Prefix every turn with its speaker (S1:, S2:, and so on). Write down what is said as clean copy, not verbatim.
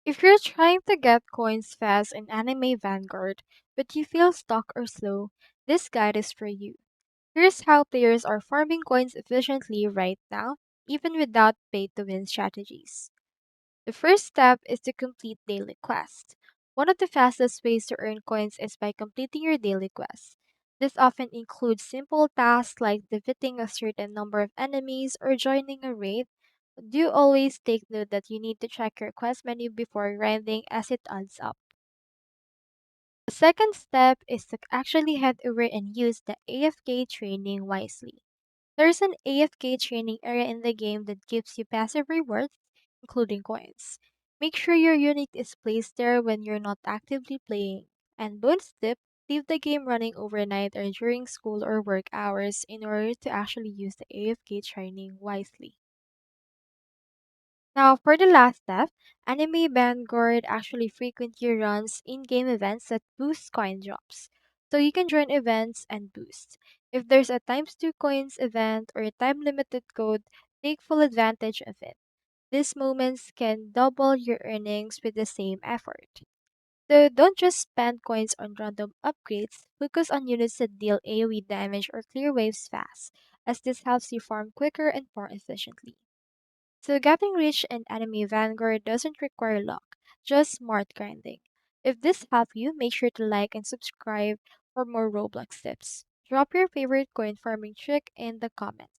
S1: If you're trying to get coins fast in Anime Vanguard, but you feel stuck or slow, this guide is for you. Here's how players are farming coins efficiently right now, even without pay to win strategies. The first step is to complete daily quests. One of the fastest ways to earn coins is by completing your daily quests. This often includes simple tasks like defeating a certain number of enemies or joining a raid. Do always take note that you need to check your quest menu before grinding as it adds up. The second step is to actually head over and use the AFK training wisely. There's an AFK training area in the game that gives you passive rewards, including coins. Make sure your unit is placed there when you're not actively playing. And bonus tip, leave the game running overnight or during school or work hours in order to actually use the AFK training wisely. Now, for the last step, Anime Vanguard actually frequently runs in-game events that boost coin drops. So you can join events and boost. If there's a times 2 coins event or a time limited code, take full advantage of it. These moments can double your earnings with the same effort. So don't just spend coins on random upgrades, focus on units that deal AoE damage or clear waves fast, as this helps you farm quicker and more efficiently. So getting rich in Anime Vanguard doesn't require luck, just smart grinding. If this helped you, make sure to like and subscribe for more Roblox tips. Drop your favorite coin farming trick in the comments.